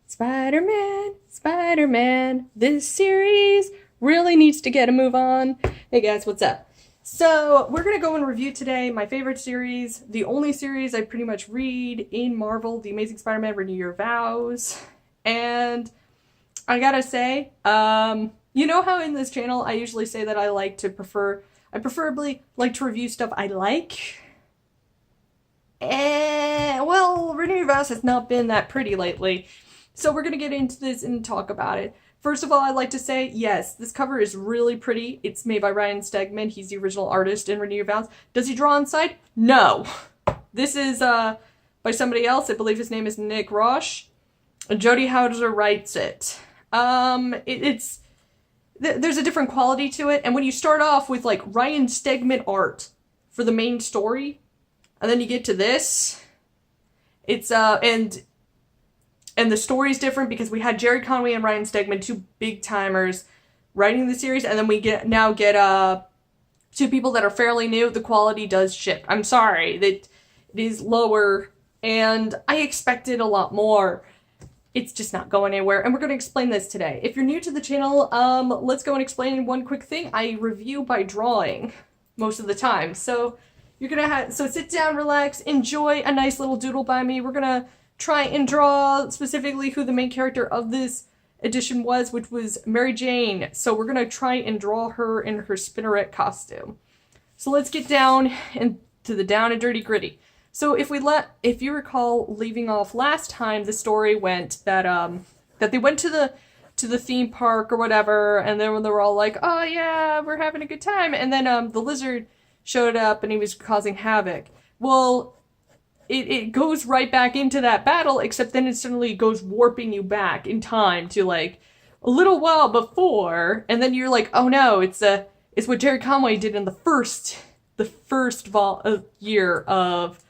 Spider-Man, Spider-Man, this series really needs to get a move on. Hey guys, what's up? So, we're gonna go and review today my favorite series, the only series I pretty much read in Marvel, The Amazing Spider-Man Renew Your Vows. And I gotta say, you know how in this channel I usually say that I preferably like to review stuff I like? Well, Renew Your Vows has not been that pretty lately. So we're going to get into this and talk about it. First of all, I'd like to say, yes, this cover is really pretty. It's made by Ryan Stegman. He's the original artist in Renew Your Vows. Does he draw on side? No. This is by somebody else. I believe his name is Nick Roche. Jody Houser writes it. There's a different quality to it. And when you start off with like Ryan Stegman art for the main story, and then you get to this, it's and the story's different because we had Jerry Conway and Ryan Stegman, two big timers, writing the series, and then we now get two people that are fairly new. The quality does shift. I'm sorry that it is lower, and I expected a lot more. It's just not going anywhere, and we're going to explain this today. If you're new to the channel, let's go and explain one quick thing. I review by drawing most of the time, so you're gonna sit down, relax, enjoy a nice little doodle by me. We're gonna try and draw specifically who the main character of this edition was, which was Mary Jane. So we're gonna try and draw her in her spinnerette costume. So let's get down into the down and dirty gritty. So if you recall, leaving off last time, the story went that they went to the theme park or whatever, and then they were all like, oh yeah, we're having a good time, and then the lizard showed up and he was causing havoc. Well, it goes right back into that battle, except then it suddenly goes warping you back in time to like a little while before, and then you're like, oh no, it's what Jerry Conway did in the first year of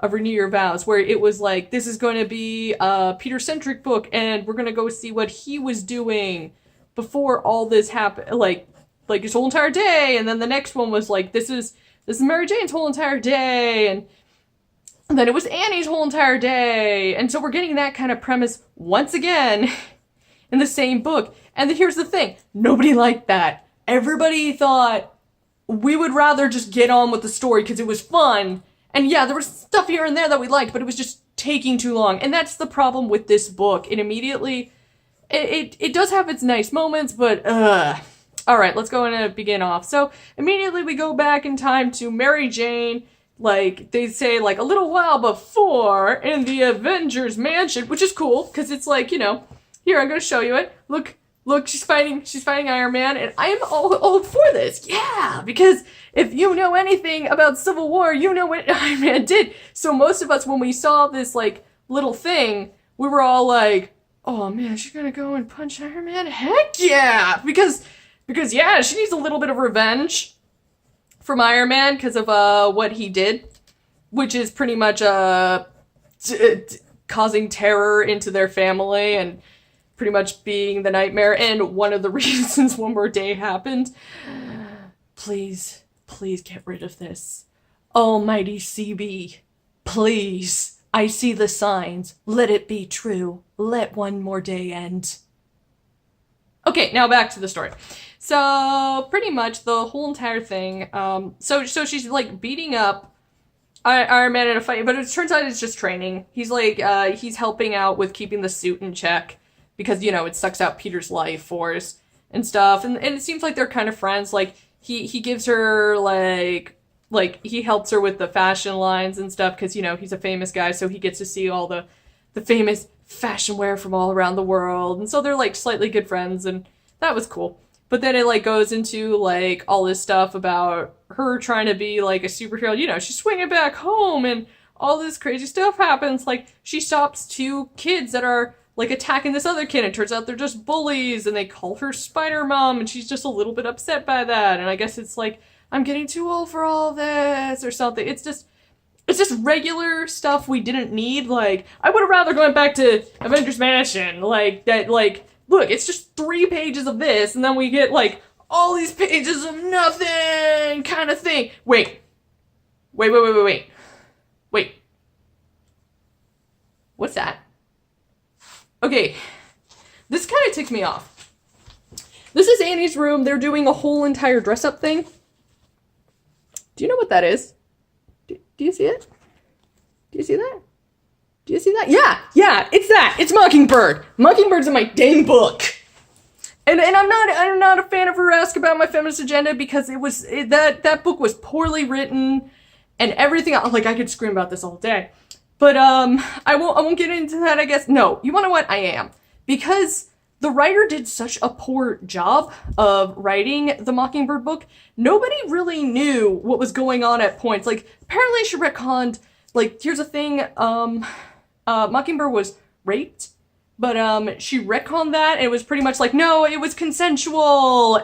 Renew Your Vows, where it was like, this is going to be a Peter-centric book, and we're going to go see what he was doing before all this happened, like his whole entire day, and then the next one was like, this is Mary Jane's whole entire day, and then it was Annie's whole entire day, and so we're getting that kind of premise once again in the same book. And here's the thing, nobody liked that. Everybody thought we would rather just get on with the story because it was fun, and yeah, there was stuff here and there that we liked, but it was just taking too long, and that's the problem with this book. It does have its nice moments, but alright, let's go and begin off. So immediately we go back in time to Mary Jane, like, they say, like, a little while before in the Avengers Mansion, which is cool, because it's like, you know, here, I'm gonna show you it. Look, she's fighting Iron Man, and I am all for this, yeah, because if you know anything about Civil War, you know what Iron Man did. So most of us, when we saw this, like, little thing, we were all like, oh man, she's gonna go and punch Iron Man? Heck yeah! Because yeah, she needs a little bit of revenge from Iron Man because of what he did, which is pretty much causing terror into their family and pretty much being the nightmare. And one of the reasons one more day happened. Please get rid of this. Almighty CB, please. I see the signs. Let it be true. Let one more day end. Okay, now back to the story. So, pretty much the whole entire thing, so she's, like, beating up Iron Man in a fight, but it turns out it's just training. He's, like, he's helping out with keeping the suit in check, because, you know, it sucks out Peter's life force and stuff, and it seems like they're kind of friends. Like, he gives her, like, he helps her with the fashion lines and stuff, because, you know, he's a famous guy, so he gets to see all the famous fashion wear from all around the world, and so they're, like, slightly good friends, and that was cool. But then it, like, goes into, like, all this stuff about her trying to be, like, a superhero. You know, she's swinging back home, and all this crazy stuff happens. Like, she stops two kids that are, like, attacking this other kid. It turns out they're just bullies, and they call her Spider-Mom, and she's just a little bit upset by that. And I guess it's like, I'm getting too old for all this, or something. It's just regular stuff we didn't need. Like, I would have rather gone back to Avengers Mansion, like, that, like, look, it's just 3 pages of this, and then we get, like, all these pages of nothing kind of thing. Wait. What's that? Okay, this kind of ticked me off. This is Annie's room. They're doing a whole entire dress-up thing. Do you know what that is? Do you see it? Do you see that? Do you see that? Yeah, it's that. It's Mockingbird. Mockingbird's in my dang book. And I'm not a fan of her Ask About My Feminist Agenda because that book was poorly written and everything. Like, I could scream about this all day. But I won't get into that, I guess. No, you wanna know what? I am. Because the writer did such a poor job of writing the Mockingbird book, nobody really knew what was going on at points. Like, apparently she retconned, like, here's the thing, Mockingbird was raped, but she retconned that, and it was pretty much like, no, it was consensual,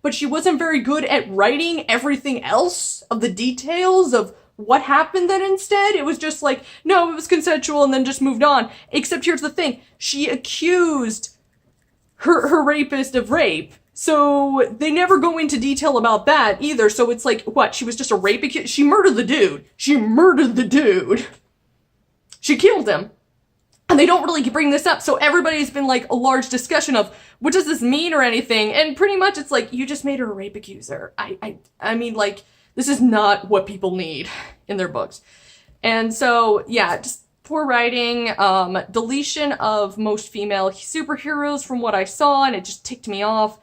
but she wasn't very good at writing everything else of the details of what happened then instead. It was just like, no, it was consensual, and then just moved on. Except here's the thing, she accused her rapist of rape, so they never go into detail about that either, so it's like, what, she was just a rape accused? She murdered the dude. She killed him. And they don't really bring this up, so everybody's been like a large discussion of what does this mean or anything, and pretty much it's like, you just made her a rape accuser. I mean, like, this is not what people need in their books. And so, yeah, just poor writing, deletion of most female superheroes from what I saw, and it just ticked me off.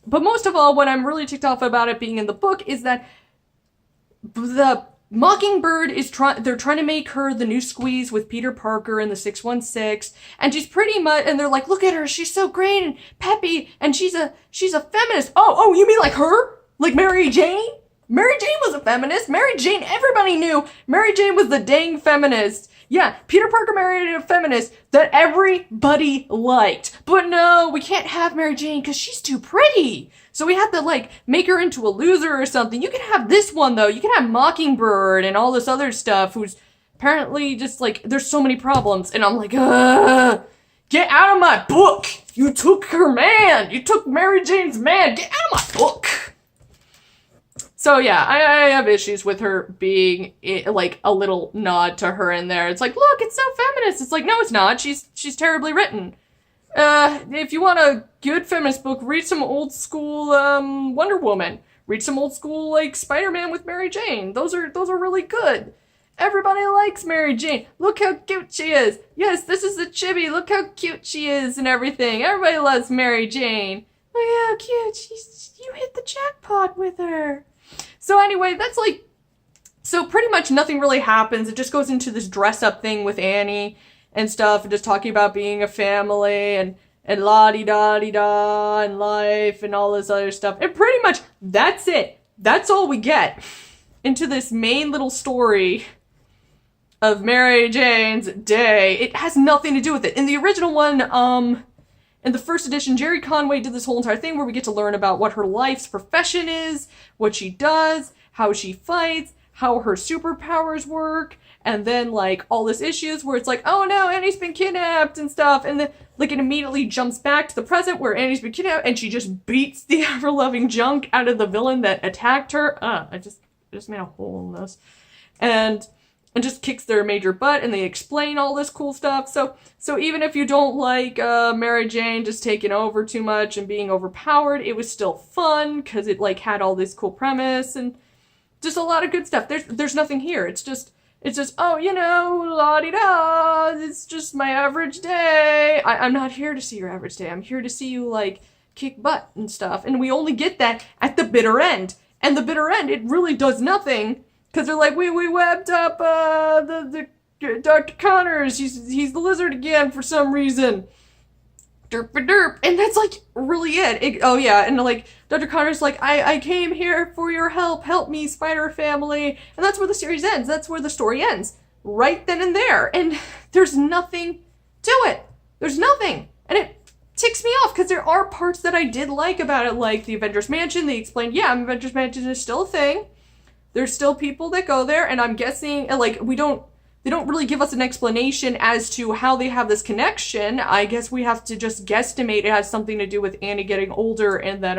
But most of all, what I'm really ticked off about it being in the book is that the Mockingbird they're trying to make her the new Squeeze with Peter Parker and the 616, and she's pretty much, and they're like, look at her, she's so great and peppy, and she's a feminist. Oh, you mean like her? Like Mary Jane? Mary Jane was a feminist. Mary Jane, everybody knew Mary Jane was the dang feminist. Yeah, Peter Parker married a feminist that everybody liked. But no, we can't have Mary Jane because she's too pretty. So we have to, like, make her into a loser or something. You can have this one, though. You can have Mockingbird and all this other stuff who's apparently just, like, there's so many problems. And I'm like, get out of my book. You took her man. You took Mary Jane's man. Get out of my book. So yeah, I have issues with her being, like, a little nod to her in there. It's like, look, it's so feminist. It's like, no, it's not. She's terribly written. If you want a good feminist book, read some old school, Wonder Woman. Read some old school, like, Spider-Man with Mary Jane. Those are really good. Everybody likes Mary Jane. Look how cute she is. Yes, this is a chibi. Look how cute she is and everything. Everybody loves Mary Jane. Look how cute. You hit the jackpot with her. So anyway, that's like, so pretty much nothing really happens. It just goes into this dress-up thing with Annie and stuff, and just talking about being a family and la-di-da-di-da and life and all this other stuff. And pretty much that's it. That's all we get into this main little story of Mary Jane's day. It has nothing to do with it. In the original one, in the first edition, Jerry Conway did this whole entire thing where we get to learn about what her life's profession is, what she does, how she fights, how her superpowers work, and then, like, all this issues where it's like, oh no, Annie's been kidnapped and stuff, and then, like, it immediately jumps back to the present where Annie's been kidnapped, and she just beats the ever-loving junk out of the villain that attacked her. I just made a hole in this. And just kicks their major butt, and they explain all this cool stuff. So even if you don't like Mary Jane just taking over too much and being overpowered, it was still fun because it, like, had all this cool premise and just a lot of good stuff. There's nothing here. It's just oh, you know, la-di-da, it's just my average day. I'm not here to see your average day. I'm here to see you, like, kick butt and stuff. And we only get that at the bitter end. And the bitter end, it really does nothing. Because they're like, we webbed up the Dr. Connors. He's the lizard again for some reason. Derp. And that's, like, really it. Oh, yeah. And, like, Dr. Connor's like, I came here for your help. Help me, Spider Family. And that's where the series ends. That's where the story ends. Right then and there. And there's nothing to it. There's nothing. And it ticks me off because there are parts that I did like about it. Like the Avengers Mansion. They explained, yeah, Avengers Mansion is still a thing. There's still people that go there, and I'm guessing, like, they don't really give us an explanation as to how they have this connection. I guess we have to just guesstimate it has something to do with Annie getting older, and that,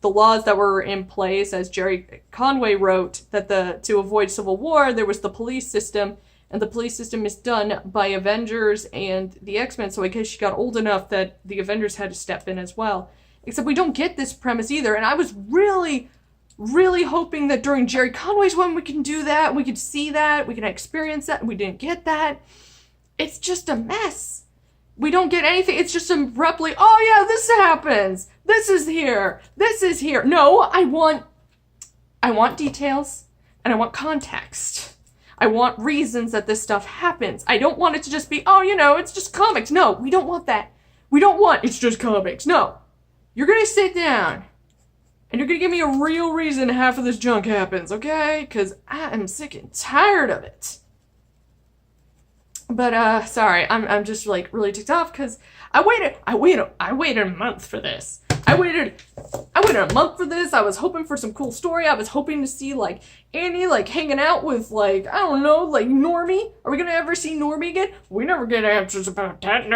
the laws that were in place, as Jerry Conway wrote, that to avoid civil war, there was the police system, and the police system is done by Avengers and the X-Men, so I guess she got old enough that the Avengers had to step in as well. Except we don't get this premise either, and I was really, really hoping that during Jerry Conway's one we can do that, we could see that, we can experience that, and we didn't get that. It's just a mess. We don't get anything. It's just abruptly, oh yeah, this happens. This is here. This is here. No, I want details, and I want context. I want reasons that this stuff happens. I don't want it to just be, oh, you know, it's just comics. No, we don't want that. We don't want it's just comics. No. You're gonna sit down, and you're gonna give me a real reason half of this junk happens, okay? Because I am sick and tired of it. But, sorry, I'm just, like, really ticked off, because I waited a month for this. I waited a month for this. I was hoping for some cool story. I was hoping to see, like, Annie, like, hanging out with, like, I don't know, like, Normie. Are we gonna ever see Normie again? We never get answers about that.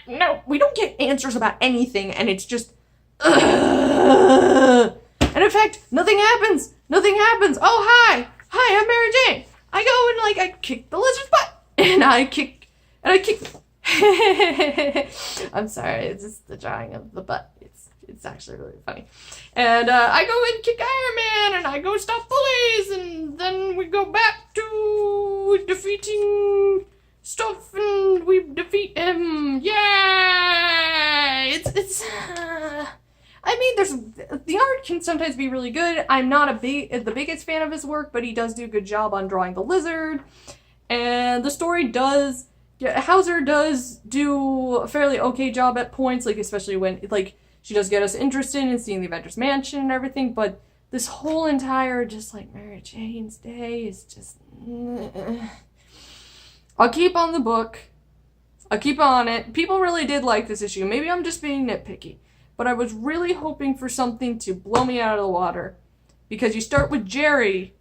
No. We don't get answers about anything, and it's just, and in fact, nothing happens. Oh, hi, I'm Mary Jane. I go and, like, I kick the lizard's butt. And I kick. I'm sorry, it's just the drawing of the butt. It's actually really funny. And I go and kick Iron Man, and I go stop bullies, and then we go back to defeating stuff, and we defeat him. Yay! It's. I mean, the art can sometimes be really good. I'm not the biggest fan of his work, but he does do a good job on drawing the lizard. And the story Hauser does do a fairly okay job at points, like, especially when, like, she does get us interested in seeing the Avengers Mansion and everything, but this whole entire, just, like, Mary Jane's Day is just, I'll keep on the book. I'll keep on it. People really did like this issue. Maybe I'm just being nitpicky, but I was really hoping for something to blow me out of the water, because you start with Jerry,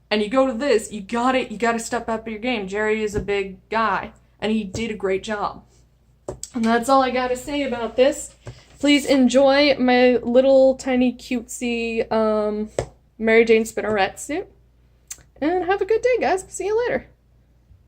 and you go to this, you gotta step up your game. Jerry is a big guy, and he did a great job. And that's all I gotta say about this. Please enjoy my little tiny cutesy Mary Jane spinnerette suit. And have a good day, guys. See you later.